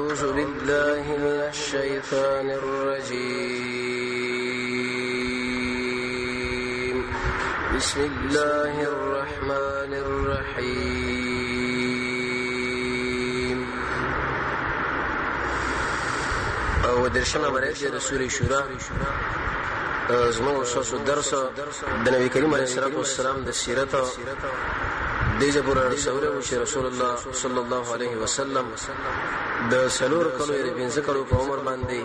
أعوذ بالله من الشيطان الرجيم بسم الله الرحمن الرحيم او درشمه برایت د سورې شورا زموږ اساس درس د نبی کریم علیه الصلاه والسلام د سیرت دیجه پورا رسول الله صلی الله علیه وسلم د سلور کلو یې 15 کلو په عمر باندې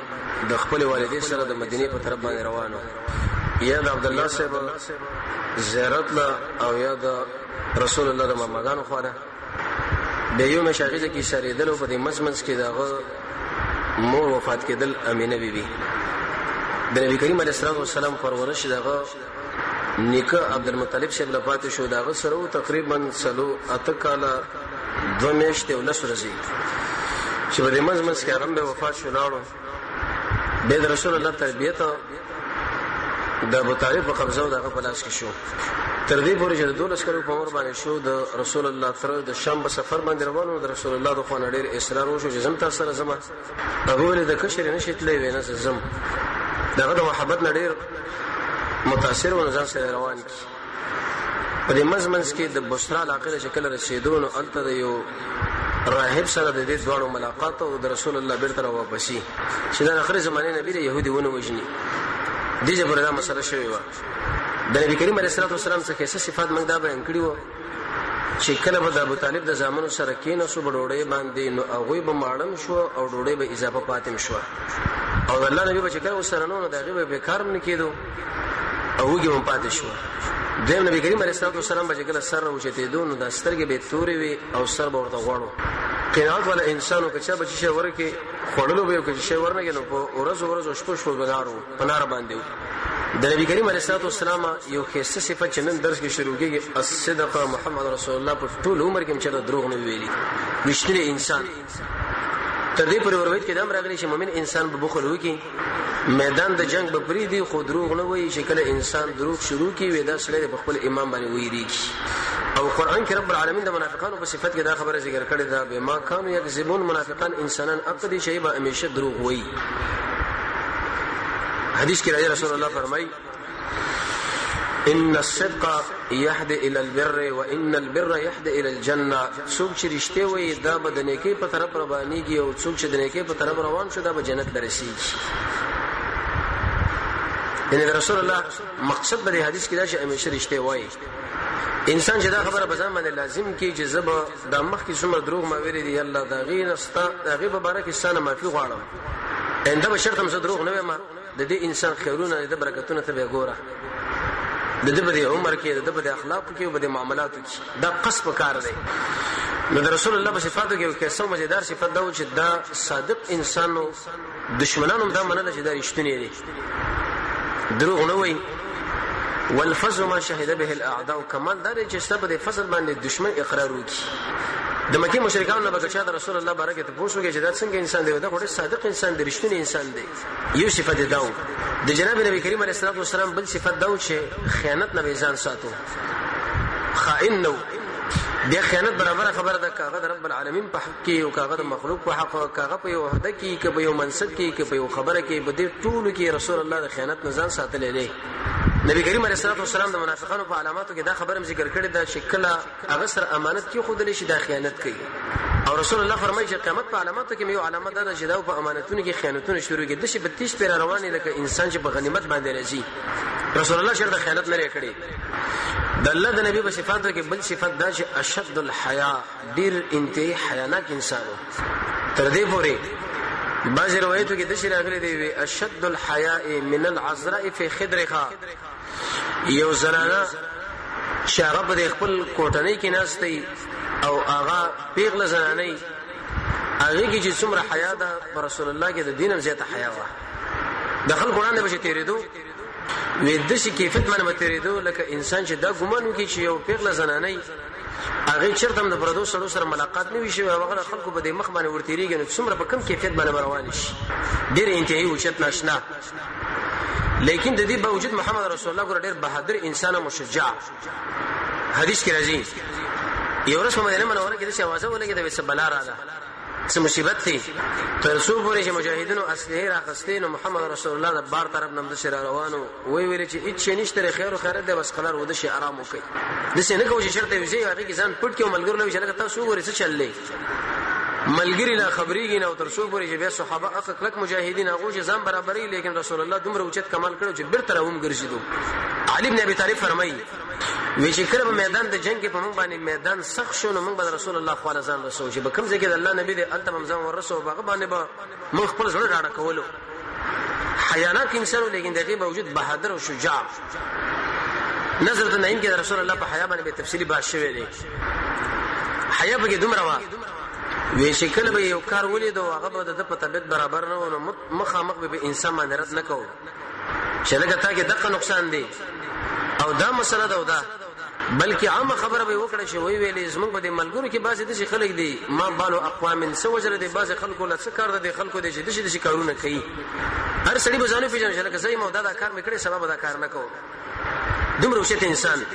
د خپل والدې سره د مدینه په طرف باندې روانو یا د عبد الله صاحب زیارت لا او یا د رسول الله د مامغانو خوانه د یو مشاغله کې شریدل په دې مزمنس کې دغه مور وفات کېدل امینه بیبي د نبی کریم علیه الصلاه والسلام پرورش دغه نیکه عبدالمطلب صاحب لپاره شو دغه سره تقریبا سلو اتکاله 2 میاشتې ولس ورځي چې په دې مزمنس کې هغه به وفات شو لاړو د رسول الله تربیته د ابو طالب په قبضه او دغه په لاس کې شو تر دې پورې چې د 12 کلو په عمر باندې شو د رسول الله تر د شام په سفر باندې روانو د رسول الله د خو نړیر اصرار وشو چې زم تاسو سره زما هغه ول د کشر نشیتلې وینه زم دغه د محبت نړیر متاثر و نظام سره روان کی په دې مزمنس کې د بصره علاقې شکل رسیدون او انت د یو راهب سره د دې دوړو ملاقات او د رسول الله بیرته واپسی چې د اخر زمانه نبی له يهودي ونه وجني دغه پردا مسله شوی و د نبی کریم علیه الصلاه والسلام څخه څه صفات موږ دا بیان کړی و چې کله به د ابو طالب د زامنو سره کېنه سو بډوړې باندې نو هغه به ماړم شو او ډوړې به اضافه پاتم شو او الله نبی به چې کله وسره نو دغه به بیکار نه کېدو او هغه هم پاتې شو د نبی کریم علیه الصلاه والسلام به کله سر وچته دون د سترګې به تورې وي او سر به ورته غوړو قناعت ولا انسانو که چا به شي ورکه خړلو به که شي ورنګ نو په ورځ شپه شپه بنارو پنار باندې د نبی کریم علیه الصلاه والسلام یو خاصه صفت چې نن درس کې شروع کیږي الصدق محمد رسول الله په ټول عمر کې چې دروغ نه ویلي وشتري انسان تر دې پورې ورته کې دام راغلی چې مؤمن انسان به بخل وکي میدان د جنگ به پری دی خو دروغ نه وایي چې کله انسان دروغ شروع کی وي دا سره په خپل امام باندې ویریږي او قران کې رب العالمین د منافقانو په صفت کې دا خبره ذکر کړې ده به ما کانوا یکذبون منافقان انسانان عقدی شی به همیشه دروغ وایي حدیث کې راځي رسول الله فرمایي ان الصدق يهدي الى البر وان البر يهدي الى الجنه څوک چې رښتیا وایي دا به د نیکی په طرف روانيږي او څوک چې د نیکی په طرف روان شي دا به جنت درسيږي ان رسول الله مقصد به حدیث کې دا چې همیشه رښتیا وایي انسان چې دا خبره به ځان باندې لازم کی چې زب د مخ کې څومره دروغ ما ویلي دی الله دا غینستا دا غیب مبارک ستانه معافي غواړم انده به شرط هم دروغ نه ما د دې انسان خیرونه د برکتونه ته به ګوره د دې په عمر کې د دې په اخلاق کې او په معاملاتو کې دا قصب کار دی نو د رسول الله په صفاتو کې یو څه مزیدار صفات دا و چې دا صادق انسانو دشمنانو دا منل چې دا رښتینی دی دروغ نه وایي والفضل ما شهد به الاعداء کمال دا چې سبب د فضل باندې دشمن اقرار وکړي د مکه مشرکانو نه بچا د رسول الله بارکه ته پوښتنه چې دا څنګه انسان دی دا ډېر صادق انسان دی رښتینی انسان دی یو صفت دا و د جناب نبی کریم علیه الصلاه والسلام بل صفت دا و چې خیانت نه ځان ساتو خائن نو د خیانت برابر خبره ده کاغه رب العالمین په حق کې او کاغه مخلوق په حق کاغه په یو وحده کې کې په یو منصب کې کې په یو خبره کې په دې ټولو کې رسول الله د خیانت نه ځان ساتلې دی نبی کریم علیه الصلاه والسلام د منافقانو په علاماتو کې دا خبره ذکر کړې ده چې کله هغه سره امانت کې خود لشي د خیانت کوي او رسول الله فرمایي چې قیامت په علاماتو کې یو علامت ده چې دا په امانتونو کې خیانتونه شروع کېږي د شي 32 پیر رواني لکه انسان چې په غنیمت باندې راځي رسول الله شرط خیانت نه کړي د الله د نبی په صفاتو کې بل صفات دا چې اشد الحیا ډیر انتهایی حیاناک انسانو تر دې پورې بعض روایتو کې د شي راغلي دی اشد الحیاء من العذراء فی خدرها یو زنانه شراب د خپل کوټنۍ کې ناشتي او هغه پیغله زنانه هغه کې چې څومره حیا ده رسول الله کې د دین زیاته حیا و دخل قران نه بشي تیرېدو وې د شي کیفیت باندې تیرېدو لکه انسان چې دا ګمان وکړي چې یو پیغله زنانه هغه چرته د پردو سره سره ملاقات نه وشي او هغه خلکو به د مخ باندې ورتيریږي نو څومره په کم کیفیت باندې روان شي ډېر انتهایی وشت ناشنا لیکن د دې باوجود محمد رسول الله ګور ډېر بهادر انسان او مشجع حدیث کې راځي یو ورځ په مدینه منوره کې د شوازه ولګي د وسبلا راځه څه مصیبت دي تر څو پورې چې مجاهدینو اصله راخستین او محمد رسول الله د بار طرف نم د شر روانو وی ویل چې هیڅ نشته خیر او خیرت د بس خلار ود شي آرام وکي د سینه کوم شرط وي هغه کې ځان پټ کې ملګر لوي چې لکه تاسو وګورئ څه چللې ملګری لا خبريږي نو تر څو پورې چې بیا صحابه اخ کلک مجاهدین هغه چې ځان برابرۍ لیکن رسول الله دومره اوچت کمال کړو چې بیرته راوم ګرځیدو علي بن ابي طالب فرمایي وی چې کله په میدان د جنگ کې په موږ باندې میدان سخت شو نو موږ به رسول الله صلی الله علیه وسلم چې به کوم ځای کې الله نبی دې الته ممزان ورسو باغ باندې به موږ خپل ځړ راډه کولو حیانات انسانو لیکن دغه باوجود بهادر او شجاع نظر ته نیم کې رسول الله په حیا باندې به تفصیلی بحث شوی دی حیا به دومره وا وی چې کله به یو کار ولید او هغه به د په طبيعت برابر نه و مخامخ به انسان باندې رد نه کوو چې لکه تا کې دغه نقصان دی او دا مسله ده بلکې عامه خبره به وکړه چې وی ویلې زمونږ په دې ملګرو کې بعضې د خلک دي ما بالو اقوام سو وجره دي بعضې خلکو له څه کار دي خلکو دي چې د کارونه کوي هر سړي به ځانو پیژني چې لکه زې مو دا کار مې کړی سبب دا کار نه کوم دومره وشته انسان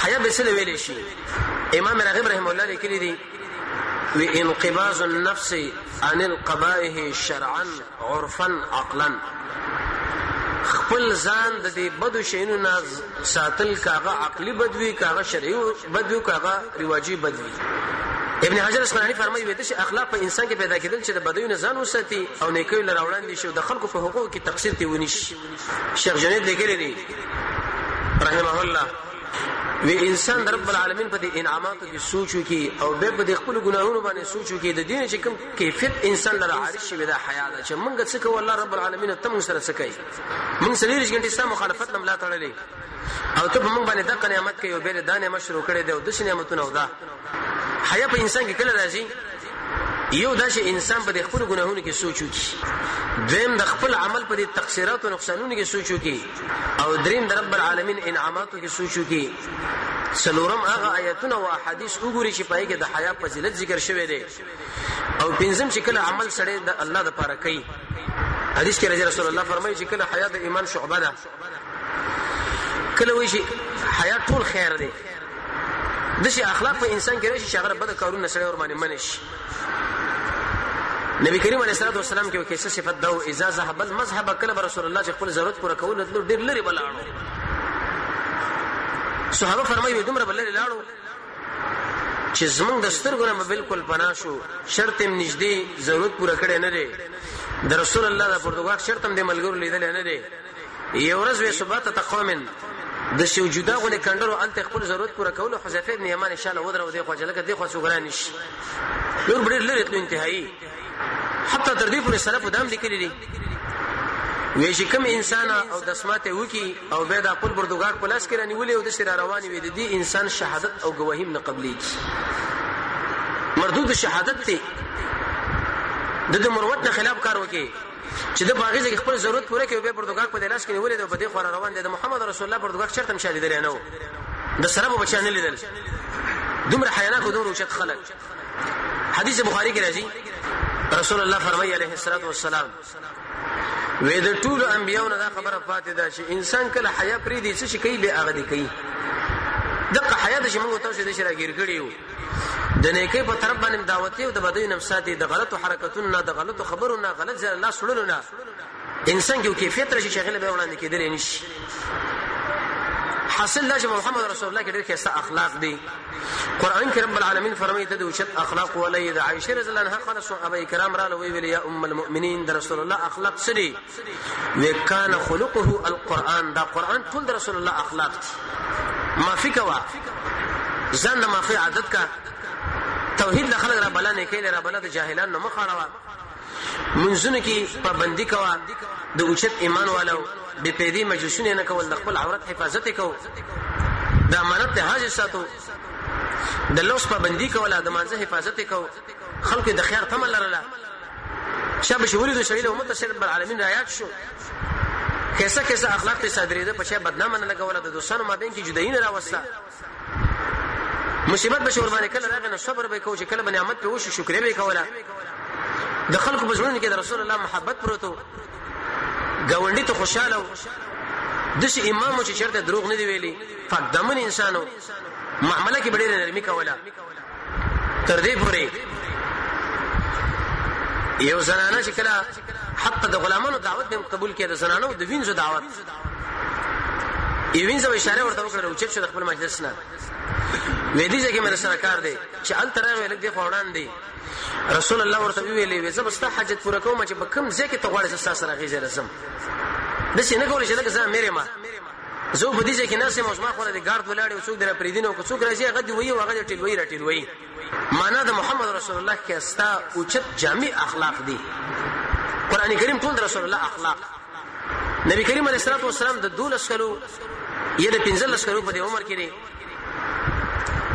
حیا به سره ویلې شي امام راغب رحم الله لیکلی دي وانقباض النفس عن القبائح شرعا عرفا عقلا خپل ځان د دې بدو شینو ناز ساتل کاغه عقلی بدوی کاغه شرعي بدوی کاغه رواجی بدوی ابن حجر اسقلانی فرمایي وي چې اخلاق په انسان کې پیدا کېدل چې د بدوی نه ځان وساتي او نیکي لر وړاندې شي د خلکو په حقوقو کې تقصیر تی ونی شي شیخ جنید لیکلی دی رحمه الله وی انسان رب العالمین په دې انعاماتو کې سوچو کې او به په دې خپل ګناهونو باندې سوچو کې د دین چې کوم کیفیت انسان لره عارف شي د حیا ده چې موږ څه کوو الله رب العالمین ته موږ سره څه کوي موږ سلیریش ګنټي سم مخالفت نه ملا تړلې او ته موږ باندې د نعمت کوي او به دانه مشروع کړي دی او د نعمتونو دا حیا په انسان کې کله راځي یو دا چې انسان په خپل ګناهونو کې سوچو کی دویم د خپل عمل په تقصیرات او نقصانونو کې سوچو کی او دریم د رب العالمین انعاماتو کې سوچو کی سلورم هغه آیاتونه او احادیث وګوري چې پای کې د حیا فضیلت ذکر شوی دی او پنځم چې کله عمل سره د الله د پاره کوي حدیث کې رسول الله فرمایي چې کله حیا د ایمان شعبه ده کله وایي چې حیا ټول خیر دی د شي اخلاق په انسان کې راشي چې هغه بد کارونه سره ور باندې منش نبی کریم علیه الصلاه والسلام کې کیسه صفت دا او اذا ذهب المذهب کله رسول الله چې خپل ضرورت پوره کول ډیر لري بلاړو صحابه فرمایي دومره بلل لاړو چې زمونږ د سترګو نه بالکل پناه شو شرط هم نږدې ضرورت پوره کړي نه دي د رسول الله د پرتګال شرط هم د ملګرو لیدل نه دي یو ورځ وې صبات تقومن د سوجودا غو نه کندرو انت خپل ضرورت پوره کول حذیفه ابن یمان ان شاء الله ودرو دی خو جلکه دی خو سوګرانش نور ډیر لري ته انتهایی حتی تر دې پورې سلف دام لیکلي دي وی چې کوم انسان او د سماته وکي او به د خپل پرتګال پلاس کې رانیولې او د سر رواني وي د دې انسان شهادت او گواهی نه قبلي مردود شهادت ته د مروت نه خلاف کار وکي چې د باغې ځکه خپل ضرورت پوره کوي به پرتګال په لاس کې نیولې او په دې خور روان دي د محمد رسول الله پرتګال شرط هم شادي درې نه د سره په بچانه لیدل دومره حیانات او دومره وشت خلق حدیث بخاری کې راځي رسول الله فرمایي عليه الصلاه والسلام وې د ټول انبيانو دا خبره فاتې ده چې انسان کله حیا پری دي څه کوي به هغه دي کوي دغه حیا د شمو تاسو د شراګیر کړیو د نیکي په طرف باندې دعوتي او د بدوی نفساتي د غلطو حرکتونو د غلطو خبرونو غلط ځای الله سړلو نه انسان کې کیفیت راشي شغله به وړاندې کېدل نشي حاصل دا چې محمد رسول الله کې ډېر ښه اخلاق دي قران کې رب العالمین فرمایي ته د وشت اخلاق ولید عائشه رضی الله عنها قال صحابه کرام را لوي ویل یا ام المؤمنین د رسول الله اخلاق سړي وکانه خلقه القران دا قران ټول د رسول الله اخلاق ما فی کوا ځان ما فی عادت کا توحید د خلق را بلا نه کړي را بلا د جاهلان نه مخاړه منځونه کې پابندي کوا د اوچت ایمان والو به پیدي مجلسونه نه کول د خپل عورت حفاظت کو د امانت د حاجت ساتو د لوس پابندي کوله د مانزه حفاظت کو خلق د خیر تمل لرله شابه شوري د شریعه امت سره رب العالمین آیات شو کیسه اخلاق ته صادرې ده په شی بدنامه نه لګوله د دوستانو مابین کې جدایي نه راوسته مصیبت بشور باندې کله راغی نو صبر به کو چې کله نعمت په وشي شکر به کوله د خلکو په ژوند کې د رسول الله محبت پروتو گاونډي ته خوشاله د شي امام چې چرته دروغ نه دی ویلي پاک دمن انسانو معاملې کې ډېر نرمي کوله تر دې پورې یو زنانه چې کله حتی د غلامانو دعوت به قبول کړي د زنانو د وینځو دعوت وینځو اشاره ورته وکړه او چې د خپل مجلس نه وې دي چې مې سره کار دی چې ال ترغه لګ دی خوړان دی رسول الله ورته ویلې زه بس ته حاجت پوره کوم چې بکم ځکه ته غواړې چې تاسو راغی زرسم د څه نه کولې چې لکه زه مېره ما زه په دې کې ناسه موږ خو د ګارد ولاړ او څوک در پریدین او څوک راځي هغه دی وی او هغه ټیلوي راټیلوي معنا د محمد رسول الله کې استا اوچت جامع اخلاق دي قران کریم ټول رسول الله اخلاق نبی کریم علیه الصلاه والسلام د 12 کلو یا د 15 کلو په عمر کې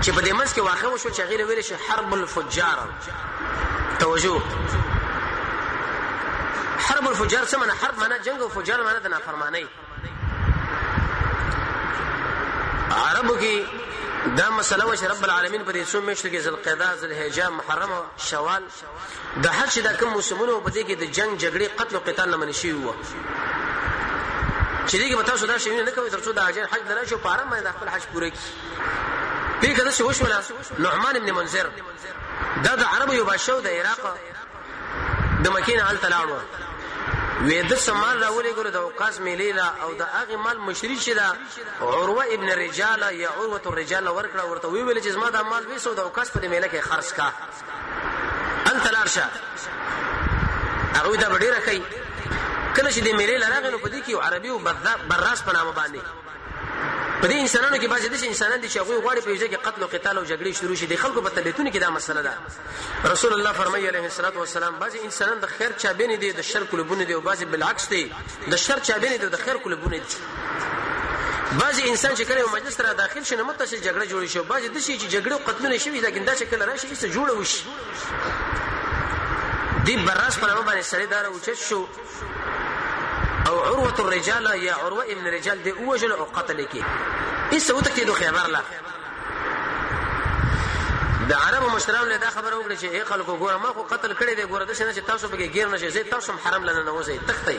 چې په دې منځ کې واقع وشو چې غیر ویل شي حرب الفجار توجه حرب الفجار څه معنی حرب معنی جنگ او فجار معنی د نافرمانی عربو کې دا مسله و چې رب العالمین په دې څو میاشتو کې ذوالقعده ذوالحجه محرم شوال د حج د کوم موسمونو په دې کې د جنگ جګړې قتل او قتال نه منشي وو چې دې کې به تاسو دا شی نه کوي ترڅو د حج نه شو په حرم باندې خپل حج پوره کړي په کده څه وشولا نعمان ابن منذر دا د عربو یو بادشاہ د عراق د مکینه حل تلاړو وې د سمال راولې ګره د اوقاس میلیلا او د هغه مال مشری شه دا عروه ابن رجال یا عروه الرجال ورکړه ورته ویل چې زما د مال وېسو د اوقاس په میله کې خرج کا انت لارشه هغه دا ډیره کوي کله چې د میله لراغه نو په دې کې عربي او براس په نامه باندې په دې انسانانو کې بعضي د انسانان دي چې هغه غواړي په یوه کې قتل او قتال او جګړې شروع شي د خلکو په طبيعتونو کې دا مسله ده رسول الله فرمایي عليه الصلاه والسلام بعضي انسانان د خیر چابینه دي د شر کلبونه دي او بعضي بالعکس دي د شر چابینه دي د خیر کلبونه دي بعضي انسان چې کله مجلس را داخل شي نه متصل جګړه جوړي شي بعضي د شي چې جګړه او قتلونه شي لکه دا شکل راشي چې جوړه وشي دی براس په نامه باندې سړی دار او چت شو او عروه الرجال یا عروه ابن رجال دی اوجل او قتل کی ایسه وته کې دوه خبر لا د عربو مشران له دا خبر وکړي چې اے خلکو ګوره ما خو قتل کړی دی ګوره د شنه چې تاسو به غیر نشئ زه تاسو حرم لنه نه وځي تختې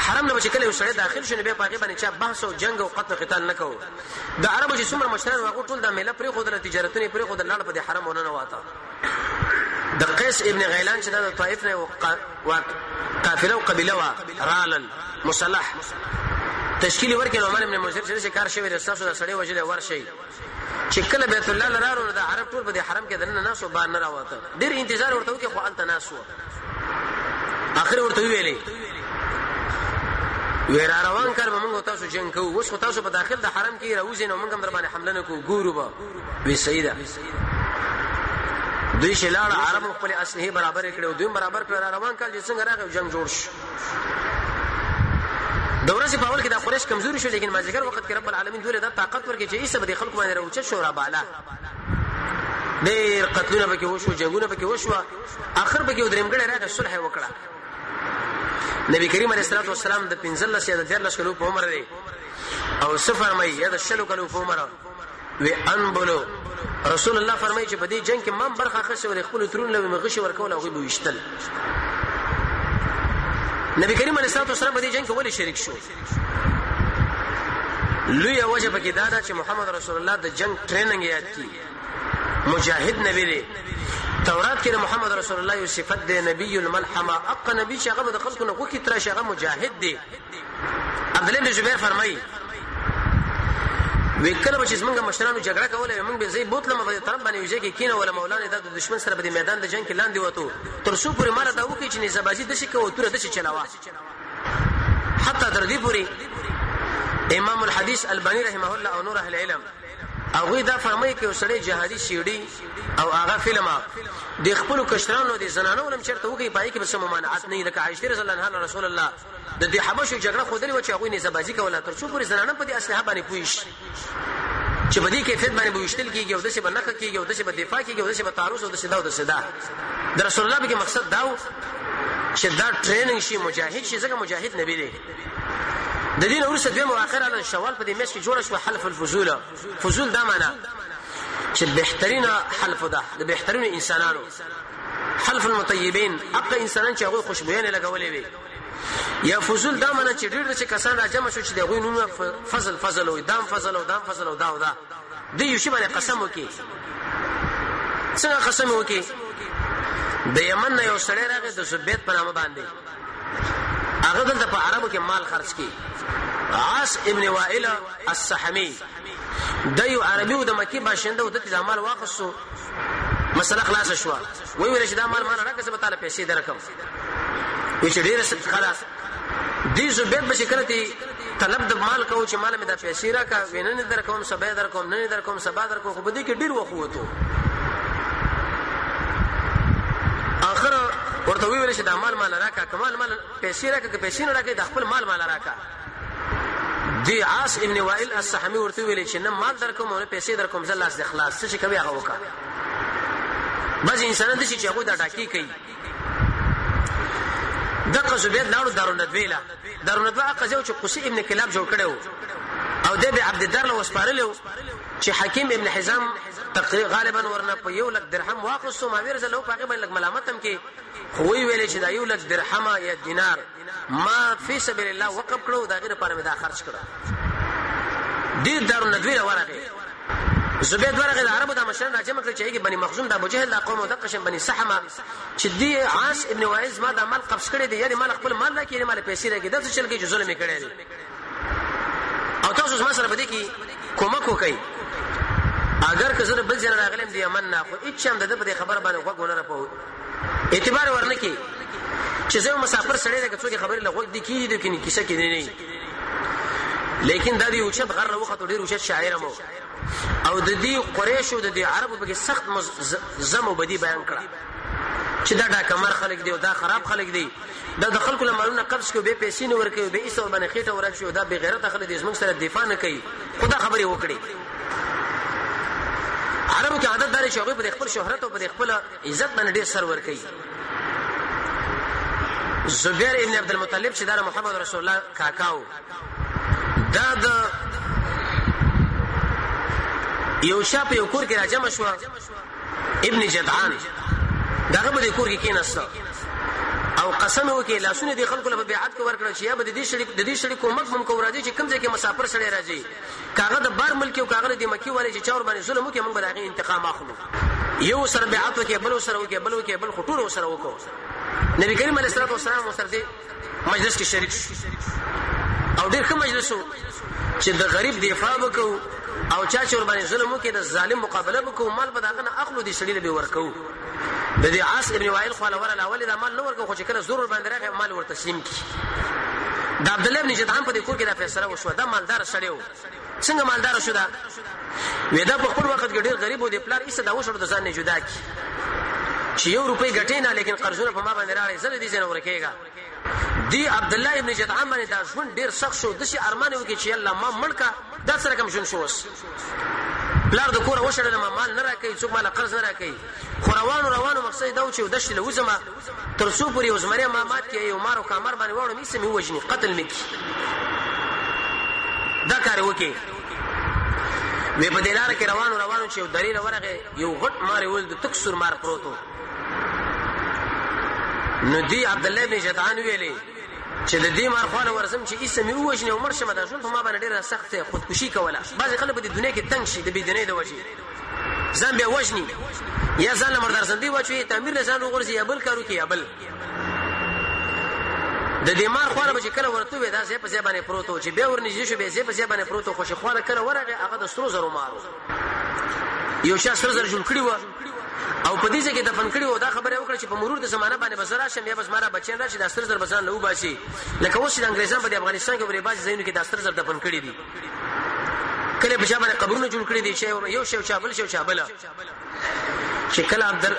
حرم نه چې کله وسړی داخل شونه به پاګې باندې چې بحث او جنگ او قتل قتال نه کوو د عربو چې څومره مشران واغو ټول د میله پرې خو د تجارتونو پرې خو د لاړ په حرم ونه واته د قیس ابن غیلان چې د طائف نه قافله او قبيله وا رالل مصالح تشکیل ورکړي نعمان ابن منذر چې کار شوی رساسو د سړی وجله ورشي چې کله بیت الله لرارو د عرب ټول په حرم کې دنه ناسو بار نه راوته ډیر انتظار ورته وکي خو انت ناسو اخر ورته ویلې ویرا روان کار به موږ تاسو جنگ کوو وښ تاسو په داخل د حرم کې راوځي نو موږ هم در باندې حمله نه کوو ګورو به وی سیدا دوی شلال عرب خپل اصله برابر کړو دوی برابر کړ روان کال چې څنګه راغی جنگ جوړ شو دوره سي پاول کې د قریش کمزوري شو لیکن مازیګر وخت کې رب العالمین دوی له طاقت ورکړي چې ایسه به خلکو باندې راوچ شو را بالا ډېر قتلونه به کې وشو جنگونه به کې وشو اخر به کې درېمګړې راغی صلح وکړه نبی کریم علیه الصلاه والسلام د 15 یا د 14 کلو په عمر دی او سفر مې یا د 16 کلو په عمر وی انبلو رسول الله فرمایي چې په دې جنگ کې مام برخه خشه ور خپل ترون له مغشي ورکول او غو وشتل نبی کریم علیه الصلاه والسلام په دې جنگ کې ولې شریک شو لوی وجه پکې دا چې محمد رسول الله د جنگ ټریننګ یاد کی مجاهد نبی دی تورات کې محمد رسول الله یو صفت دی نبی الملحمه اق نبی چې هغه د خلکو نه وکي تر شغه مجاهد دی عبد الله بن جبیر فرمایي وکړه چې څنګه مشرانو جګړه کوله موږ به زی بوتله په طرف باندې وځي کې کینه ولا مولانا د دشمن سره په میدان د جنگ کې لاندې وته تر څو پورې مال دا وکي چې نسبازي د شي کو تر د شي چلاوا حتی تر دې پورې امام الحديث الباني رحمه الله او نور اهل العلم او دا فرمایي چې وسړي جهادي شيډي او هغه فلم د خپل کشرانو د زنانو لم چرته وکي پای کې به سم ممانعت نه لکه عائشه رضی الله عنها رسول الله د دې حبشو جګړه خودلی و چې هغه نه زبازي کوله تر څو پورې زنانه په دې اسلحه باندې پوښ چې په دې کیفیت باندې بوشتل کیږي او د څه بنخ کیږي او د څه بدفاع کیږي او د څه تعرض او د څه دا او د څه دا د رسول الله به مقصد دا چې دا ټریننګ شي مجاهد شي ځکه مجاهد نبی دی د دین اورسه دوی مؤخر علی شوال په دې مېش کې جوړ شو حلف الفضول فضول دا معنا چې بهترینه حلف ده د بهترینو انسانانو حلف المطيبين اقا انسانان چې هغه خوشبوینه لګولې وي یا فضول دا معنا چې ډېر څه کسان راجم شو چې دغه نوم فضل او دام فضل او دام فضل او دا او دا د یو شی باندې قسم وکي څنګه قسم وکي د یمن نه یو سړی راغی د زبید په نامه باندې هغه دلته په عربو کې مال خرج کړي عاص ابن وائل السحمی د یو عربي او د مکی باشنده او د مال واخصو مسله خلاص شو وی ویل چې دا مال راکړه چې به تعالی پیسې درکم وی چې ډیر خلاص دې زبید به شکرتي طلب د مال کو چې مال مې د پیسې راکا ویننه درکوم سبا درکوم نه درکوم سبا درکوم خو بده کې ډیر وخوته اخر ورته ویل چې د مال راکا کمال مال پیسې راکا که پیسې نه راکا د خپل مال راکا دی عاص ابن وائل السحمی ورته ویل چې نه مال درکوم او پیسې درکوم زلاس د اخلاص څه کوي هغه وکا بعض انسانان د شي چې هغه د ډاکی کوي دغه زبید لاړو دارالندویلا قضیه چې قصي ابن کلاب جوړ کړو او د عبد الدار له وسپارلو چې حکیم ابن حزام تقریبا غالبا ورنه په 1 لک درهم واخصو ما ورزه له پاګه باندې ملامتم کې خو ویلې چې دا 1 لک درهم یا دینار ما فی سبیل الله وقف کړو دا غیر لپاره مې دا خرج کړو دې دارالندویلا ورغه زبید ورغه د عربو د مشران راجمه کړ چې هغه بني مخزوم د ابو جهل د قوم د قشم بني سحمه چې دی عاص ابن وائل ما د مال قبض کړی دی یعنی مال خپل مال نه کړي مال پیسې راګي د څه چل کې ظلم کړی دی او تاسو ما سره بده کې کومک وکړي اگر که زه بل ځای راغلم دی یمن نه خو هیڅ هم د دې خبر باندې وګونه را پوه اعتبار ورنه کې چې زه مسافر سړی راګه څوک خبرې لغوي دي کې دي کې کیسه کې نه لیکن دا دی او چې غره وخت ډیر اوچت شاعر مو او د دې قریش او د دې عربو به سخت زمو بدی بیان کړه چې دا کمر خلک دی او دا خراب خلک دی دا د خلکو لمرونه قبض کوي به پیسې نه ورکوي به ایسو باندې خېټه ورکوي دا به غیرت خلک دې زموږ سره دفاع نه کوي خدا خبرې وکړي عربو کې عادت دار شوقي په خپل شهرت او په خپل عزت باندې ډیر سر ورکوي زبیر ابن عبد المطلب چې دا محمد رسول الله کاکاو دا د یو شاپ یو کور کې راجم شو ابن جدعان داغه به کور کې کېناست او قسم وکي لاسونه دي خلکو له بیعت کو ورکړه چې یا به د دې شړې کومک مم کو راځي چې کوم ځای کې مسافر سره راځي کاغه د بار ملک او کاغه د مکی والے چې چور باندې ظلم وکي موږ به دغه انتقام اخلو یو سره بیعت وکي بل سره وکي بل خطور سره وکړو نبی کریم علیه الصلاه والسلام سره مجلس کې شریک او ډېر ښه مجلس چې د غریب دفاع وکړو او چا چور باندې ظلم وکي د ظالم مقابله وکړو مال به دغه نه اخلو دي شړې به ورکو د دې عاص ابن وائل خو له ورل اول دا مال نو ورکو خو چې کله ضرور باندې راغی مال ورته تسلیم کی د عبد الله ابن جدعان په دې کور کې دا فیصله وشو دا مالدار سړیو څنګه مالدار شو دا ودا په خپل وخت کې ډېر غریب و دي پلار ایسه دا وشو د ځان نه جدا کی چې 1 روپۍ ګټې نه لیکن قرضونه په ما باندې راړي زله دي څنګه ورکېګا دی عبد الله ابن جدعان باندې دا ژوند ډېر سخت شو د شي ارمان وکي چې الله ما مړکا دا سره کوم ژوند شوس پلار د کور وشړل ما مال نه راکې څوک مال قرض نه راکې خو روانو مقصد دا و چې د شله وزما تر څو پورې وزمره ما مات کې یو مارو کامر باندې وړو می سمې وجني قتل مکی دا کار وکي مې په دلاره کې روانو چې دلیل ورغه یو غټ مار ول د تکسر مار پروتو نو دی عبد الله بن جدعان ویلې چې د دې مار خوانه ورزم چې اسمه وجنه عمر شمه دا ژوند په ما باندې ډیره سخت خودکشي کوله بعض خلک په دنیا کې تنگ شي د بيدنۍ د وجې ځان به وجني یا ځان مردار سندي واچوي تعمیر له ځان وګورځي یا بل کارو کې یا بل د دې مار خوانه به کله ورته وي دا ځې په ځای باندې پروتو چې به ورنږدې شو به ځې په ځای باندې پروتو خوشي خوانه کله ورغه هغه د سترو زرو مارو یو شاسر زر جوړ کړی و او په دې ځکه دفن کړي و دا خبره وکړه چې په مرور د زمانه باندې بزرا شم یا بس مارا بچیان راشي د استر زر بزان له وباسي لکه اوس د انګريزان په افغانستان کې ورې باز زینو کې د استر زر دفن کړي دي کله په شابه قبرونه جوړ کړي دي چې یو شیو چابل چې کله عبد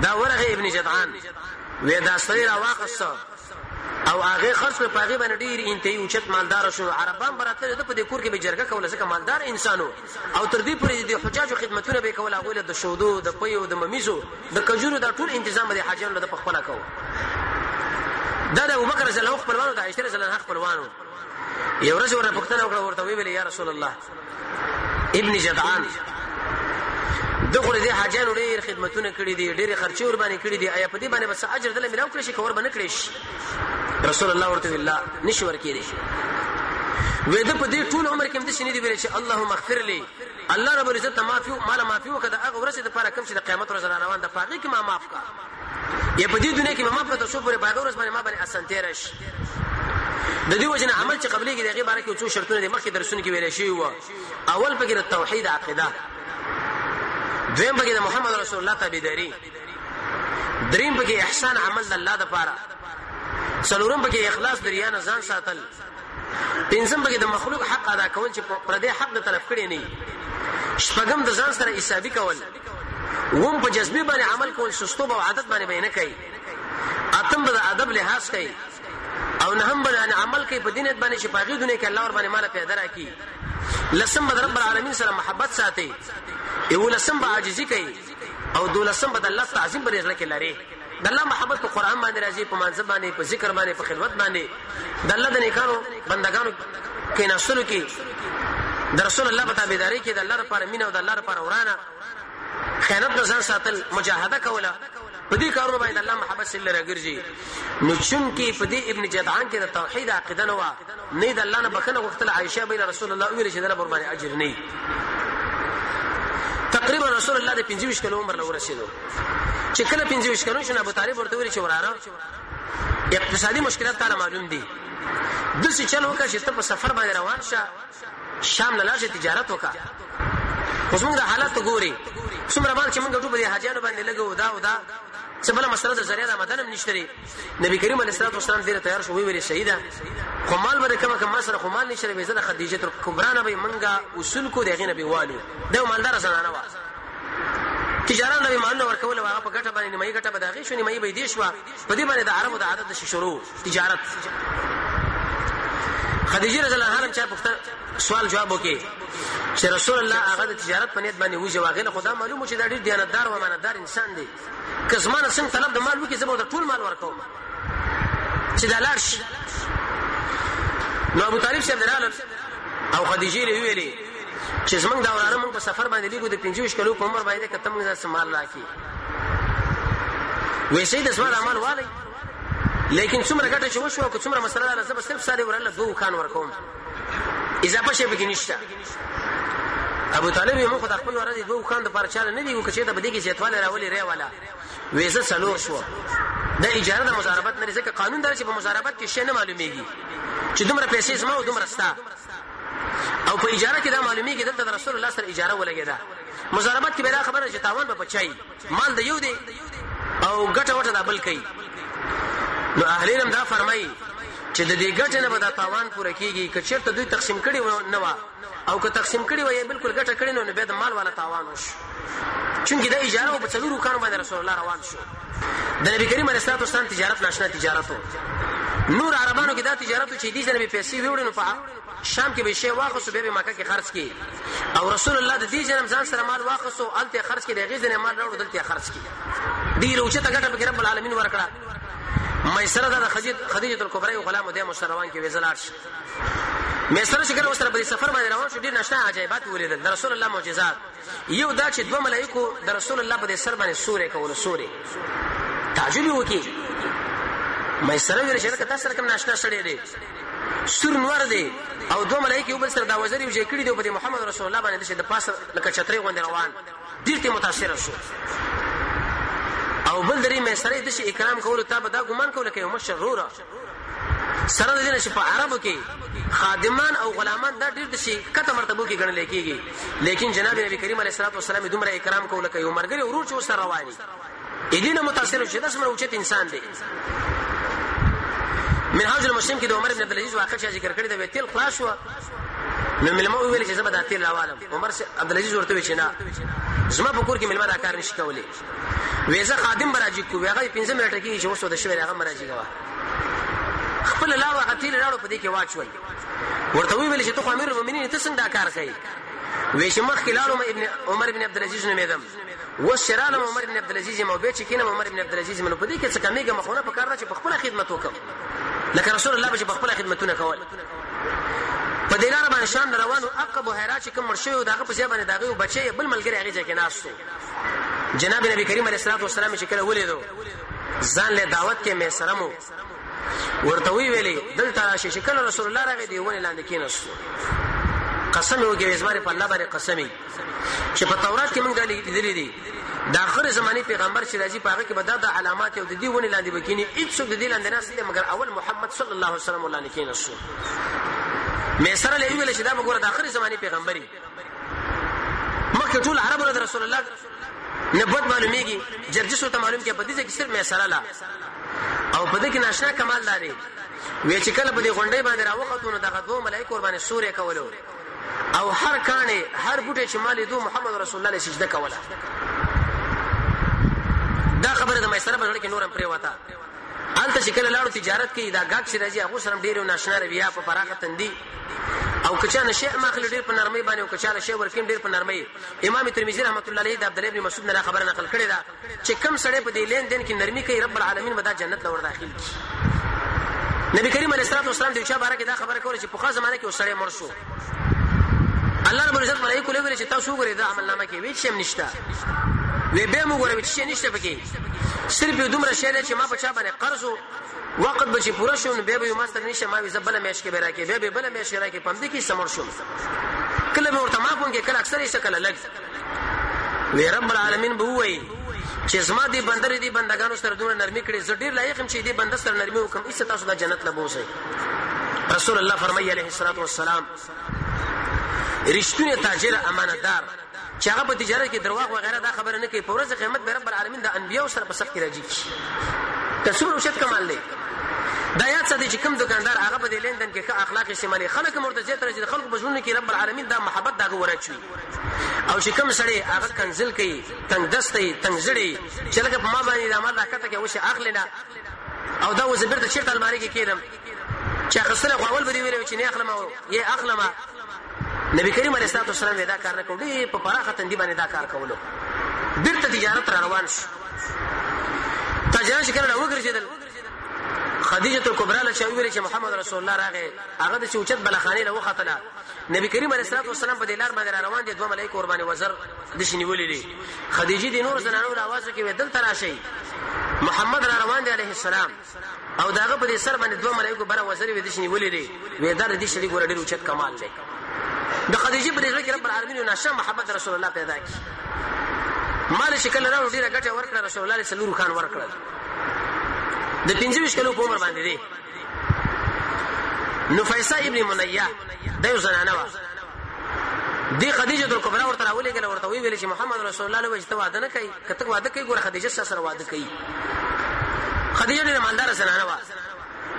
دا ورغه ابن جدعان و دا سړی را واقص او هغه خرڅ په پاغي باندې ډیر انتهي اوچت مالدار شو عربان براته د په دې کور کې به جرګه کوله ځکه مالدار انسانو او تر دې پورې د حجاجو خدمتونه به کوله هغه د شودو د پيو د ممیزو د کجورو د ټول تنظیم د حاجانو د خپل کو دا د ابوبکر رضی الله خپلوانو د عائشه رضی الله خپلوانو یو ورځ ورته پښتنه وکړه ورته ویل یا رسول الله ابن جدعان دغه دې حاجانو ډېر خدمتونه کړې دي ډېر خرچي ور باندې کړې دي آیا په دې باندې بس اجر دل ملاو کړی شي کور باندې کړی شي رسول الله ورته الله نشور کړي وېده په دې ټول عمر کې هم د شنې دی ویل چې اللهم اغفر لي الله رب العزت معافي مال معافي وکړه هغه ورسې د پاره کوم چې د قیامت ورځ روان ده پاغي کې ما معاف کا یا په دې دنیا کې ما په تاسو پورې باید ورس باندې ما باندې اسانتي راشي د دې وجنه عمل چې قبلې کې دغه باره کې څو شرطونه دي مخکې درسونه کې ویل شي وو اول پکې د توحید عقیده دویم پکې د محمد رسول الله تابعداري دریم پکې احسان عمل د الله لپاره څلورم پکې اخلاص د ریا نه ځان ساتل پنځم پکې د مخلوق حق ادا کول چې پر دې حق د طرف کړي نه شپږم د ځان سره حسابي کول ووم په جذبه باندې عمل کول سستوب او عادت باندې بینه کوي اتم د ادب لحاظ کوي او نه هم باندې عمل کوي په دینت باندې چې پاغي دنیا کې الله ور باندې مال پیدا راکړي لسم د رب العالمین سره محبت ساتي یو لسم به عاجزي کوي او دولسم به الله تعظیم پر ځل کې لري د الله محبت په قران باندې راځي په منځ باندې په ذکر باندې په خلوت باندې د الله د نیکانو بندگانو کې نسلو کې د رسول الله په تابعداري کې د الله لپاره مینه او د الله لپاره ورانه خیانت نه ځان ساتل مجاهده کوله په دې کارونو باندې الله محبت سره راګرځي نو چون کې په دې ابن جدعان کې د توحید عقیده نه و نه د الله نه بخنه وختل عائشه بین رسول الله ویل چې د الله باندې اجر نه تقریبا رسول الله د 25 کلو عمر له ورسېدو چې کله 25 کلو شنه ابو طالب ورته ویل چې وراره اقتصادي مشکلات تعالی معلوم دي د څه چل وکړه چې ته په سفر باندې روان شه شام نه لاړ تجارت وکړه اوس موږ د حالات ګوري څومره مال چې موږ ټول په حاجیانو باندې لګو دا څه بل مسله د ذریعہ رمضان هم نشته نبی کریم علیه الصلاه والسلام دې تیار شو ویل شهیدا خو مال به کما سره خو مال نشره به زړه خدیجه کبرا نه به منګه اصول کو دغه نه به والو دا مالدار زنانه و تجارت نبی مال ورکول واغه په ګټه باندې مې ګټه بداغي شو نیمه به دیش وا په دې باندې د عربو د عادت شروع تجارت خدیجه رضی الله عنها چا پختہ سوال جواب وکي چې رسول الله هغه د تجارت په نیت باندې وځي واغله خدا معلومه چې دا ډیر دیانتدار او امانتدار انسان دی که زمانه څنګه طلب د مال وکي زموږ د ټول مال ورکوم چې دا لارش نو ابو طالب شه دراله او خدیجه له ویلي چې زمونږ دا وراره موږ په سفر باندې لګو د 25 کلو په عمر باندې کته موږ ځم مال راکې وې سید اسماء عمل والی لیکن څومره ګټه چې وشو او څومره مسله ده زه صرف ساده ورله دوه خان ورکوم اضافه شي به نشته ابو طالب یې مخ د خپل ورته دوه خان د پرچاله نه دی وکړي ته بده کې زیاتواله راولي ری والا وېزه سلور شو د اجاره د مزاربت نه ځکه قانون در چې په مزاربت کې شی نه معلومیږي چې دومره پیسې زما او دومره ستا او په اجاره کې دا معلومیږي دلته رسول الله سره اجاره ولګیدا مزاربت کې به دا خبره چې تاوان به بچای مال د یو دی او ګټه وټه د بل کوي نو اهل علم دا فرمایي چې د دې ګټه نه به دا تاوان پوره کیږي که چیرته دوی تقسیم کړي نه و او که تقسیم کړي وای بالکل ګټه کړي نو به د مال والا تاوان وش چونکی دا اجاره او په څلورو کارو باندې رسول الله روان شو د نبی کریم علیه الصلاه والسلام تجارت ناشنا تجارت نور عربانو کې دا تجارت چې دې سره به پیسې وړي نو په شام کې به شی واخصو به مکه کې خرج کی او رسول الله د دې جنم ځان سره مال واخصو الته خرج کی دغه ځنه مال راوړل دلته خرج کی ډیر اوچته ګټه به رب العالمین ورکړه مې سره د خدیجه کبرا او غلام د مسلمان کې وزلار شي مې سره چې کله سره په سفر باندې روان شو ډیر نشته عجایبات ولیدل د رسول الله معجزات یو دا چې دوه ملائکو د رسول الله په سر باندې سورې کول سورې تعجب وکي مې سره ویل چې تاسو سره کوم ناشنا سره دی سور نور دی او دوه ملائکه یو بل سره دا وزري وجې کړی دی په محمد رسول الله باندې د پاسه لکه چتري غوندې روان ډیر ته متاثر شو او بل درې مې سره د شي اکرام کول ته دا ګمان کول کوي مشروره سره د دې چې په عربو کې خادمان او غلامان دا ډیر د شي کته مرتبه کې ګڼل کېږي لیکن جناب نبی کریم علیه الصلاه والسلام دومره اکرام کول کوي مرګري ورور چې سره رواني اې دې نه متاثر شي دا سمره اوچت انسان دی منهاج المسلم کې د عمر بن عبد العزيز واقع ذکر کړی دی تل خلاص و نو ملما ویل چې زبر تل عوالم عمر عبد العزيز ورته وی چې نه زما په کور کې ملما دا کار نشي کولای وېزه خادم براجي کو هغه 15 منټه کې چې وسو د شوی هغه مراجي غوا خپل لا وقتیل راړو په دې کې واچول ورته ویل چې ته امیر المؤمنین ته څنګه دا کار کوي وې چې مخ کلالو ابن عمر بن عبد العزيز نو میدم وشرال عمر بن عبد العزيز مو به چې کینه عمر بن عبد العزيز منو په دې کې څه کمیګه مخونه په کار را چې په خپل خدمت وکم لکه رسول الله به په خپل خدمتونه کول په دې لار باندې شام روانو عقب هرا چې کوم مرشي دغه په ځای باندې دغه بچي بل ملګری هغه ځکه ناسو جناب نبی کریم علیه الصلاه والسلام چې کله ولیدو ځان له دعوت کې مې سره مو ورته ویلې دلته شي شکل رسول الله راغی دی ونه لاندې کیناستو قسم وکړي زماره په الله باندې قسمي چې په تورات کې موږ لیدلې دي د اخر زماني پیغمبر چې راځي پاغه کې بدل د علامات او د دې ونی لاندې بکینی هیڅ څوک د دې لاندې نه ستې مگر اول محمد صلی الله علیه وسلم لاندې کې نشو مې سره له ویل چې دا وګوره د اخر زماني پیغمبري مکه ټول عربو د رسول الله نبوت معلومیږي جرجسو ته معلوم کې په دې کې صرف مې سره لا او په دې کې ناشنا کمال لري وې چې کله په دې غونډې باندې راوخته دغه دوه ملائکه ور باندې سورې کولو او هر کانه هر بوټي چې مالې دو محمد رسول الله سجده کوله دا خبره د مېسره په ځړ کې نورم پرې وتا انت چې کله لاړو تجارت کې دا غاک چې راځي هغه سره ډېر ناشنا رویا په فراغت تندي او کچا نشه ماخله ډېر په نرمۍ باندې او کچا نشه ورکیم ډېر په نرمۍ امام ترمذی رحمت الله علیه د عبد الله ابن مسعود نه خبره نقل کړې ده چې کم سړی په دې لین دین کې نرمي کوي رب العالمین مدا جنت لور داخل کی نبی کریم علیه الصلاه والسلام د چا بارکه دا خبره کوله چې په خاص زمانه کې وسړی مر شو الله رب العزت ملائکه له ویل چې تاسو ګورئ دا عمل نامه کې ویڅ شم نشته وی به مو ګورئ چې نشته پکې صرف یو دومره شی چې ما په چا باندې قرض وقت به چې پوره شون به یو ماستر نشه ما وی زبله مېش کې به راکې به بل مېش راکې پم دې کې سمور شو کله به ورته ما کوم کې کله اکثر یې شکل لګ وی رب العالمین به وای چې زما دې بندر دي بندگانو سره دونه نرمي کړي زه ډیر لایق هم چې دې بند سره نرمي وکم ایسه تاسو د جنت لبوسه رسول الله فرمایي علیه الصلاه والسلام رښتونه تاجر امانتدار چې هغه په تجارت کې درواغ وغیرہ دا خبره نه کوي په ورځ قیامت به رب العالمین د انبیو سره په صف کې راځي تصور وشت کمال دی دا یاد ساتي چې کوم دکاندار هغه په دې لیندن کې ښه اخلاق استعمالي خلک مرتضی تر چې خلکو بجونه کې رب العالمین دا محبت دا ورچوي او چې کوم سړی هغه کنزل کوي تنگ دستي تنگ زړی چې لکه په ما باندې د عمل راکته کې وشه اخلنه او دا وزبر د چیرته الماری کې کېدم چې خسره اول به ویل چې نه اخلم او یې اخلم نبی کریم علیه الصلاه والسلام دا کار نه کوي په پراخه تندې باندې دا کار کولو بیرته تجارت را روان شو تاجران چې کله وګرځیدل خدیجه کبرا له شاوی ویل چې محمد رسول الله راغی هغه د چوچت بلخانه له وختله نبی کریم علیه الصلاه والسلام په دلار باندې روان دي دوه ملائکه ور باندې وزر د شنی ولې خدیجه د نور زنانو आवाज کې ودل تراشي محمد را روان دي علیه السلام او داغه په سر باندې دوه ملائکه بر وزر ودل شنی ولې وې در دي شری ګور ډیر اوچت کمال دی د خدیجه په دې کې رب العالمین نشه محمد رسول الله پیدا کی مال شکل راو ډیره ګټه ورکړه رسول الله صلی الله علیه وسلم ورکړه د 25 کلو په عمر باندې دی نفیسه ابن منیه د یو زنانه و دی خدیجه کبرا ورته راولې غل ورته ویل چې محمد رسول الله له وجه واده نه کوي کته واده کوي ګوره خدیجه سره واده کوي خدیجه ډیره مالدار زنانه و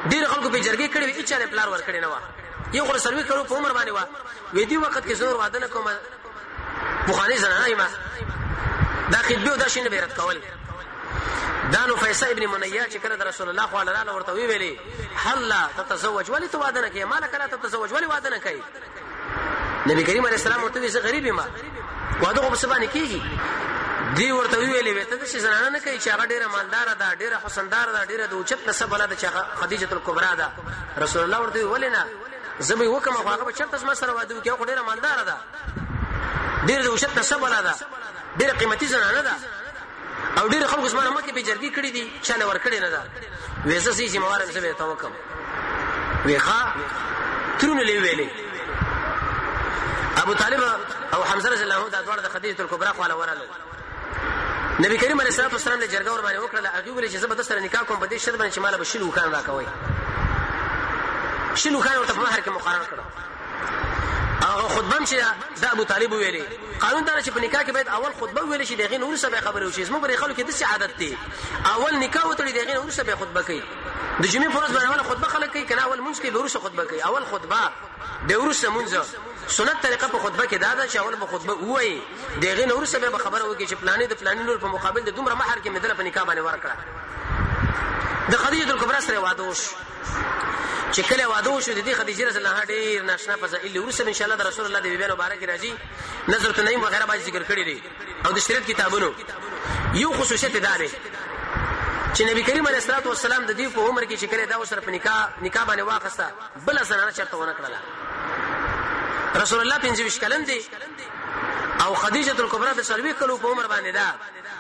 ډیر خلکو په جرګې کړي وي چې پلار ور کړی نه و یو خو سروي کړو په عمر باندې و وې دی وخت کې زور واده نه کوم بخاری زنانه ما دا خدمت او دا شینه بیرت کول دا نفیسه ابن منیه چې کړه رسول الله صلی الله علیه ورته ویلي هل تتزوج ولی تو واده نه کوي مالک لا تتزوج ولی واده نه کوي نبی کریم علیه السلام ورته زه غریب ما واده خو په باندې کیږي دی ورته ویلي وته چې زنانه نه کوي چې هغه ډیره مالدار ده ډیره حسندار ده ډیره د اوچت نسب ولاده چې خدیجه کبرا ده رسول الله ورته ولینا زبې وکم هغه به چرته ما سره واده کوي خو ډیره مالدار ده ډیره د اوچت نسب ولاده ډیره قیمتي زنانه ده او ډیره خلکو زما مکه په جرګي کړی دي چاله ور کړی نه ده وېزه سي چې موارم زبې ته وکم ویخه ترونه لې ویلې ابو طالب او حمزه رضی الله عنه د دوړه د خدیجه کبرا خو له وراله نبی کریم علیه الصلاه والسلام له جرګه ور باندې وکړه هغه ویل چې زبر د سره نکاح کوم په دې شرط باندې چې مال به شلو خان راکوي شلو خان ورته په مہر کې مقرر کړو او خطبه چې د ابو طالب ویلي قانون دا چې په نکاح کې باید اول خطبه ویل شي دغه نور سبه خبره وشي زموږ بری خلکو کې د عادت دی اول نکاح وتړي دغه نور سبه خطبه کوي د جمعې فرض باندې اول خطبه خلک کوي کنه اول مونږ کې به ورسره خطبه کوي اول خطبه د ورسره مونږ سنت طریقه په خطبه کې دا ده چې اول به خطبه وایي دغه نور سبه خبره وکړي چې پلانې د پلانې نور په مقابل د دومره مہر کې مدله په نکاح باندې ورکړه د خدیجه کبرا سره واده وش چې کله واده وشو د دې خدیجه رضی الله عنها ډیر ناشنا فضائل ورسره ان شاء الله د رسول الله د بیان مبارک راځي نظر تنعیم وغیرہ باندې ذکر کړی دي او د شریعت کتابونو یو خصوصیت ده چې نبی کریم علیه الصلاه والسلام د دې په عمر کې چې کله دا وسره په نکاح باندې واخسته بل زنانه چرته ونه کړله رسول الله 25 کلن دي او خدیجه کبرا د سلوي کلو په عمر باندې ده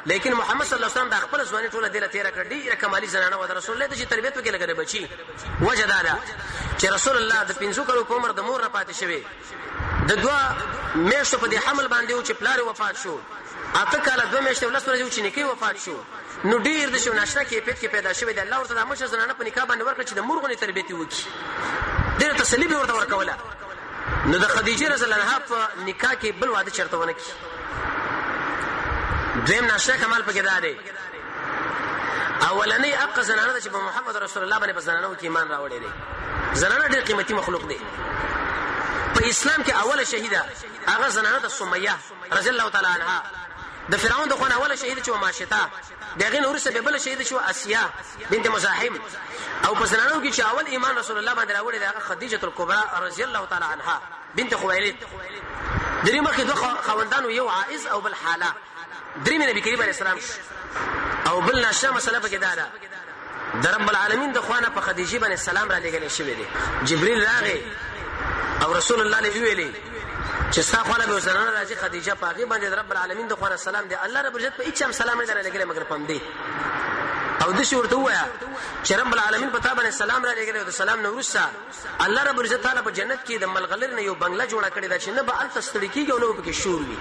لیکن محمد صلی الله علیه وسلم د خپل ځواني ټوله دله تیر کړ ډیره کمالي زنانه و د رسول الله د تربیت وکړه لګره بچي وجه دا چې رسول الله د 500 کلو په عمر د مور نه پاتې شوی د دوا میاشتو په دې حمل باندې او چې پلار وفات شو اته کاله 2 میاشتې ولس ورځې چې نکي وفات شو نو ډیر د شو ناشنا کیفیت کې پیدا شوی دی الله ورته د مشه زنانه په نکاح باندې ورکړي چې د مرغونی تربیت وکړي ډیر تسلی به ورته ورکوله نو د خدیجه رضی الله عنها په نکاح کې بل واده چرته ونه کی دویم ناشنا کمال پکې دا دی اولنی اق زنانه چې محمد رسول الله باندې زنانه کې ایمان راوړي دي زنانه ډېر قیمتي مخلوق دي په اسلام کې اوله شهیده هغه زنانه د سمیه رضی الله تعالی عنها د فرعون د خونه اوله شهیده چې ماشطه دغه نور سبب بل شهیده چې اسیا بنت مزاحم او په زنانو کې چې اول ایمان رسول الله باندې راوړي دی هغه خدیجه الکبرى رضی الله تعالی عنها بنت خویلد درې مخې دوه خوندانو یو عائز او بل حاله درې نبی کریم علیه السلام او بل نشه مسله پکې ده د رب العالمین د خوانه په خدیجه باندې سلام را لګل شوی دی جبرئیل راغی او رسول الله علیه ویلي چې ستا خوانه به زنانه راځي خدیجه پاغي باندې د رب العالمین د خوانه سلام دی الله رب عزت په هیڅ هم سلام نه لګل مگر پم دی او د شي ورته وایا چې رب العالمین په تابانه سلام را لګل او د سلام نو ورسره الله رب عزت تعالی په جنت کې د ملغلر نه یو بنگله جوړه کړی دا چې نه به الف ستړي کیږي او نو پکې شور وي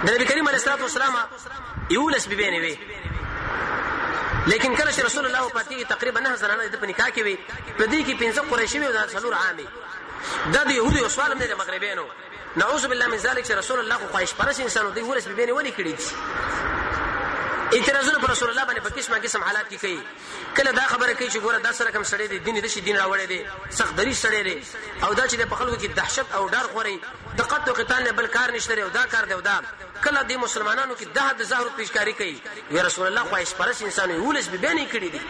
د نبی کریم علیه الصلاه والسلام یولس بیبینه وی لیکن کله چې رسول الله پاتې تقریبا 9 زنانه د نکاح کې وی په دې کې 15 قریشي وی او 4 عامي د يهودي او سوال نه مغربينو نعوذ بالله من ذلك چې رسول الله خو خواهش پرس انسان دی ولس بیبینه ولي کړی اعتراضونه پر رسول الله باندې په قسم حالات کې کوي کله دا خبره کوي چې ګوره دا سره کوم سړی دی دین د شي دین راوړی دی سخت دری سړی دی او دا چې په خلکو کې دهشت او ډار خوري د قتل او قتال نه بل کار نشته او دا کار دی او دا کله د مسلمانانو کې د ظاهر پیشکاری کوي یا رسول الله خواهش پرس انسان ولس بیبینه کړی دی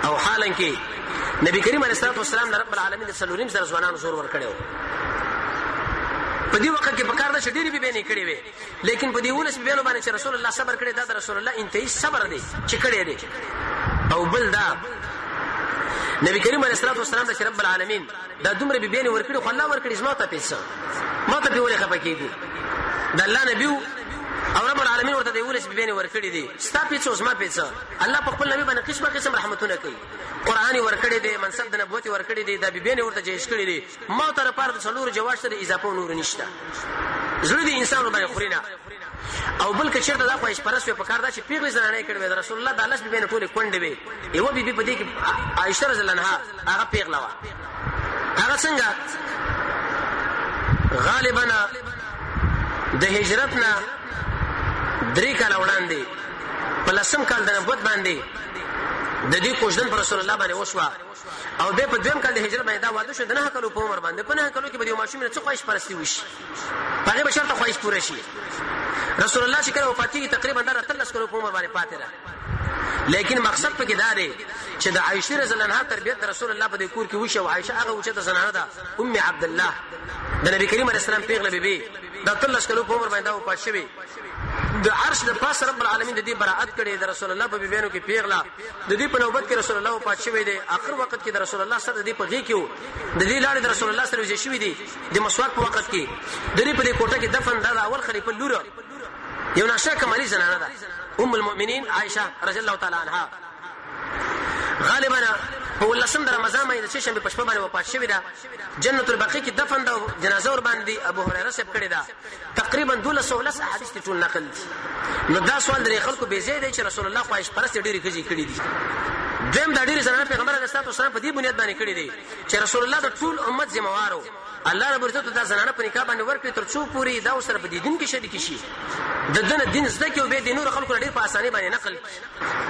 او حالن کې نبی کریم علیه الصلاه والسلام رب العالمین د سلوریم سره ځوانانو زور ور کړو په دې وخت کې په کار د شډيري به نه کړی وي لیکن په دې ولس به باندې چې رسول الله صبر کړی دا رسول الله انتهایی صبر دی چې کړی دی او بل دا نبی کریم علیه الصلاه والسلام د رب العالمین دا دومره به بینه ورکړي خو الله ورکړي زما ته پیسه ما ته به ولې خپکیږي د الله نبی او رب العالمین ورته دی ولس به بینه ورکړي دي ستا پیسه زما پیسه الله په خپل نبی باندې قسم رحمتونه کوي قرآن ورکړي دي منصب د نبوت ورکړي دي د بیبینه ورته جهیز کړي دي ما تر پاره څلور جواز سره اضافه نور نشته زړه دي انسان باندې خورينا او بل که چیرته دا خواهش پرس په کار دا چې پیغلی زنانه کړي د رسول الله د الله بیبینه ټول کونډې وي یو بیبي په دې کې عائشه رضی الله عنها هغه پیغلا وا هغه څنګه غالبا د هجرت نه 3 کال وړاندې په لسم کال د نبوت باندې د دې کوژدن پر رسول الله باندې وشوا او به په دویم کال د هجرت باندې دا واده شو د 9 کالو په عمر باندې په 9 کالو کې به یو ماشوم نه څه خواهش پرستی وشي هغه به شرط خواهش پوره شي رسول الله چې کله وفات کیږي تقریبا 13 کالو په عمر باندې پاتې را لیکن مقصد پکې دا دی چې د عائشه رضی الله عنها تربیت رسول الله په دې کور کې وشو او عائشه هغه وچه زنانه ده ام عبد الله د نبی کریم علیه السلام پیغله بیبي د 13 کالو په عمر باندې وفات شوه د عرش د پاس رب العالمین د دې برائت کړي د رسول الله په بیبيانو کې پیغلا د دې په نوبت کې رسول الله وفات شوی دی اخر وخت کې د رسول الله سره د دې په غي کې د دې لاړې د رسول الله سره وځي شوی دی د مسواک په وخت کې د دې په دې کوټه کې دفن دا اول خلیفہ لور یو نشه کمالي زنانه ده ام المؤمنین عائشه رضی الله تعالی عنها غالبا په ولسم د رمضان باندې د شنبه پښپا باندې وفات شوی ده جنت البقیع کې دفن ده جنازه ور باندې ابو هريره سب کړی ده تقریبا 12 احادیث ټول نقل دي نو دا سوال درې خلکو به زیاده چې رسول الله خواهش پرست ډېری کړي دي دیم د ډېری زنانه پیغمبر علیه الصلاه والسلام په دې بنیاد باندې کړی دي چې رسول الله د ټول امت ذمہوارو الله رب عزت د زنانه په نکاح باندې ورکړي تر څو پوری دا سره په دین کې شریک شي د دنه دین زده کې او به د نور خلکو ډېر په اساني باندې نقل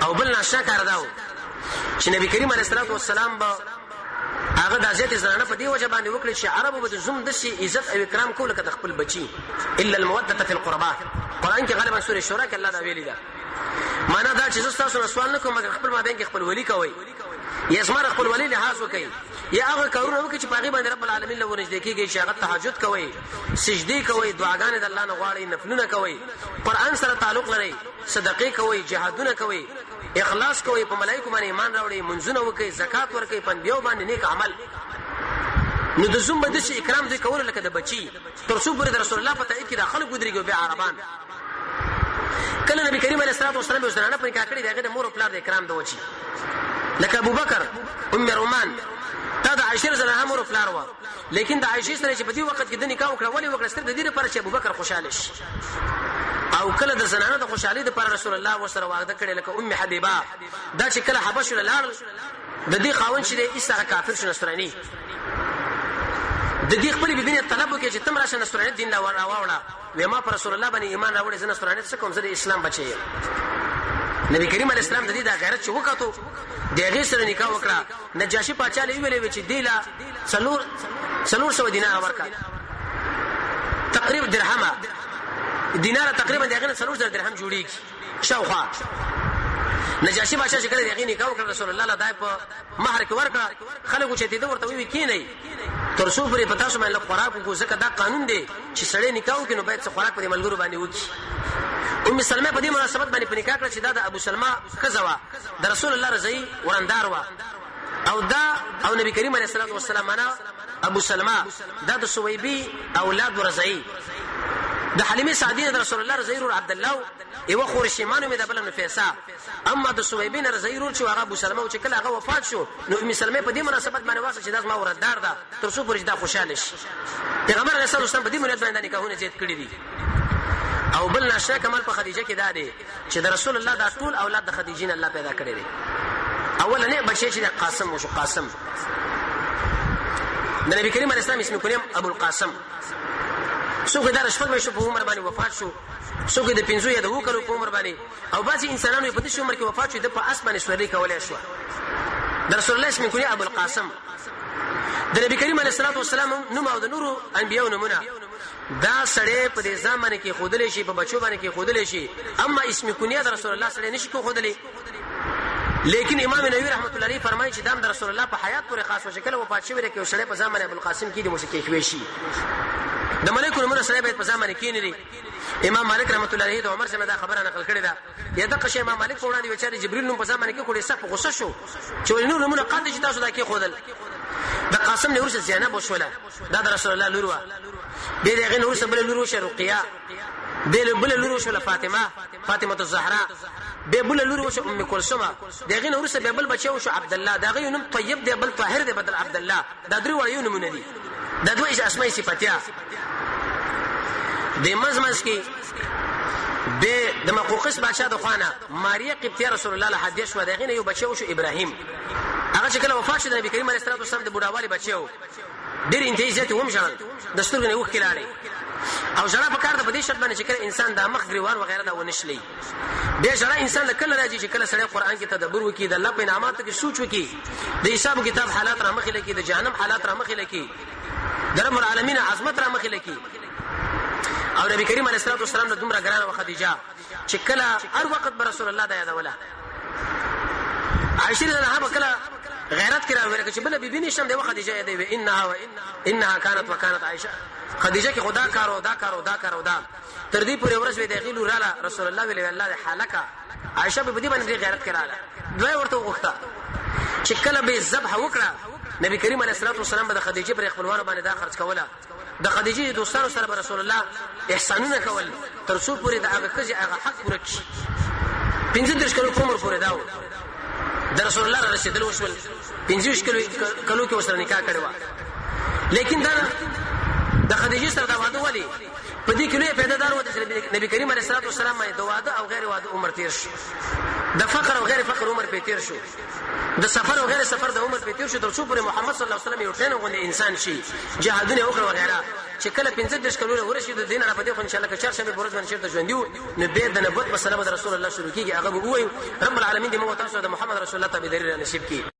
او بل نشه کار داو چې نبی کریم علیه الصلاه والسلام با هغه د ذات زنانه په دې وجه باندې وکړي چې عربو به زوم د شي عزت او اکرام کول کده خپل بچي الا الموده فی القربى قران کې غالبا سورې شورا کې الله دا ویلي ده معنا دا چې تاسو سوال نه کوم مګر خپل مابین کې خپل ولی کوي یا اسمار خپل ولی لحاظ وکي یا هغه کارونه وکي چې باغی باندې رب العالمین له ورنځ کېږي چې هغه تهجد کوي سجدي کوي دعاګانې د الله نه غواړي نفلونه کوي قران سره تعلق لري صدقې کوي جهادونه کوي اخلاص کوي په ملائکه باندې ایمان راوړي منځونه وکي زکات ورکوي پنځیو باندې نیک عمل نو د زوم بده شي اکرام دې کول لکه د بچي تر څو پر رسول الله په تایید کې داخله ګذريږي به عربان کله نبی کریم علیه الصلاه والسلام یو زنانه په نکاح کړي دغه د مور او پلار د اکرام د وچی لکه ابو بکر ام رومان دا د عائشه رضی الله عنها مور پلار و لیکن د عائشه سره چې په دې وخت کې د نکاح وکړه ولې وکړه ستر د دې لپاره چې ابوبکر خوشاله شي او کله د زنانه د خوشحالي لپاره رسول الله وسره وعده کړی لکه ام حبیبه دا چې کله حبش لاړ د دې خاوند چې د ایسا کافر شو نصرانی د دې خپل بيبینه طلب وکړي چې تم راشه نصرانی دین لا وراوړه وما پر رسول الله باندې ایمان راوړې زنه نصرانی څخه کوم زه اسلام بچي نبی کریم علیه السلام د دې د غیرت چې وکړو دغه سره نکاح وکړه نجاشي پاچا لې ویلې چې دیلا څلور سو دینار ورکړه تقریبا درهمه دینار تقریبا دغه 300 درهم جوړیږي شاوخوا نجاشي بادشاہ چې کله دغه نکاح وکړ رسول الله لدای په مہر کې ورکړه خلکو چې دې ورته وی کینې تر څو پرې پتا شو مله خوراک کو ځکه دا قانون دی چې سړی نکاح وکړي نو باید څه خوراک په ملګرو باندې وکړي ام سلمہ په دې مناسبت باندې په نکاح کړ چې دا د ابو سلمہ خزوا د رسول الله رضی ورندار وا او نبی کریم علیه الصلاه والسلام انا ابو سلمہ دا د سویبی اولاد رضی د حلیمه سعدیه د رسول الله رضی الله عبد الله ایو خورشیمانو مې د بل نفیسا اما د سویبین رضی الله چې هغه ابو سلمہ او چې کله هغه وفات شو نو ام سلمہ په دې مناسبت باندې واسه چې دا ما وردار ده تر څو پرې دا خوشاله شي پیغمبر رسول الله په دې مناسبت باندې نکاحونه زیات کړی دي او بل نشه کمال په خدیجه کې دا دی چې د رسول الله د ټول اولاد د خدیجې نه الله پیدا کړی دي اولنې بچی چې د قاسم وشو قاسم د نبی کریم علیه السلام اسم کنیم ابو القاسم څوک دا رشفت مې شو په عمر باندې وفات شو څوک د 5 یا د 2 کلو په عمر باندې او بعضي انسانانو په دې عمر کې وفات شو د په اسمانه سوري کولای شو د رسول الله اسم کنیم ابو القاسم د نبی کریم علیه الصلاه والسلام نوم او د نورو انبیو نمونه دا سړی په دې ځمانه کې خودلې شي په بچو باندې کې خودلې شي اما اسم کنیه د رسول الله سره نشي کو خودلې لیکن امام نووي رحمت الله علیه فرمایي چې د رسول الله په حیات پورې خاص وشکل وفات شوی دی کې سړی په ځمانه ابو القاسم کې د موسیقي کوي شي د ملائکه نمونه سره به په ځمانه کې نه دي امام مالک رحمت الله علیه د عمر څخه دا خبره نقل کړې ده یا د قشه امام مالک په وړاندې وچاري جبرئیل نوم په ځمانه کې کوړې سخت غوسه شو چې ولینو نمونه قد چې تاسو دا کې خودل د قاسم نه ورسره زینب وشوله دا د رسول الله لوروا به دغه نور سره بل لورو شه رقیه بل لورو شه فاطمه الزهرا به بل لورو شه ام کلثوم دغه نور سره بل بچو شه عبد الله دغه نوم طیب دی بل طاهر دی بدل عبد الله دا درې وړي نمونه دي دا دوه اسماء صفاتیا د مزمز کې به د مقوقس بادشاہ د خوانه ماریا قبطیه رسول الله له حدیث و دغه یو بچو شه ابراهیم هغه چې کله وفات شو د نبی کریم علیه الصلاه والسلام د بوډاوالي بچو ډېر انتهازات هم ژړل د سترګې نه وښ کلاړي او ژړا په کار د بدی شرط باندې چې کله انسان د مخ ګریوان وغیرہ دا ونشلي به ژړا انسان له کله راځي چې کله سړی قران کې تدبر وکړي د الله په انعاماتو کې سوچ وکړي د حساب کتاب حالات را مخې لکې د جهنم حالات را مخې لکې د رب العالمین عظمت را مخې لکې او نبی کریم علیه الصلاه والسلام د دومره ګرانه و خدیجه چې کله هر وخت بر رسول الله د یادوله عائشه رضی الله عنها کله غیرت کرا ورکه چې بل بیبي نشم د خدیجه یادې و انها كانت وكانت عائشه خدیجه کې خدا کارو دا تر دې پورې ورځ وې د غیلو رااله رسول الله ویل الله حالکا عائشه به دې باندې غیرت کراله دوی ورته وغوښته چې کله به ذبح وکړه نبی کریم علیه الصلاه والسلام د خدیجه پر خپلوانو باندې دا خرج کوله د خدیجه دوستانو سره رسول الله احسانونه کول تر څو پورې د هغه کږي هغه حق پوره کړي 15 کلو عمر پورې داو د رسول الله رسول وشول 15 کلو کې وسره نکاح کړو لیکن دا د خدیجه سره دا واده ولي په دې کې له پیدا دار و د نبی کریم علیه الصلاه والسلام باندې واده او غیر واده عمر تیر شو د فقر او غیر فقر عمر په تیر شو د سفر او غیر سفر د عمر په تیر شو تر څو پر محمد صلی الله علیه وسلم یو ټین غونډه انسان شي جهادونه وکړه وغیرہ چې کله 15 کلونه ورشي د دین را پدې خو ان شاء الله که چرشه به برز باندې شرط ژوندیو نو به د نبوت په سلام د رسول الله شروع کیږي هغه وایي رب العالمین دې مو تاسو د محمد رسول الله تابعداري نصیب کړي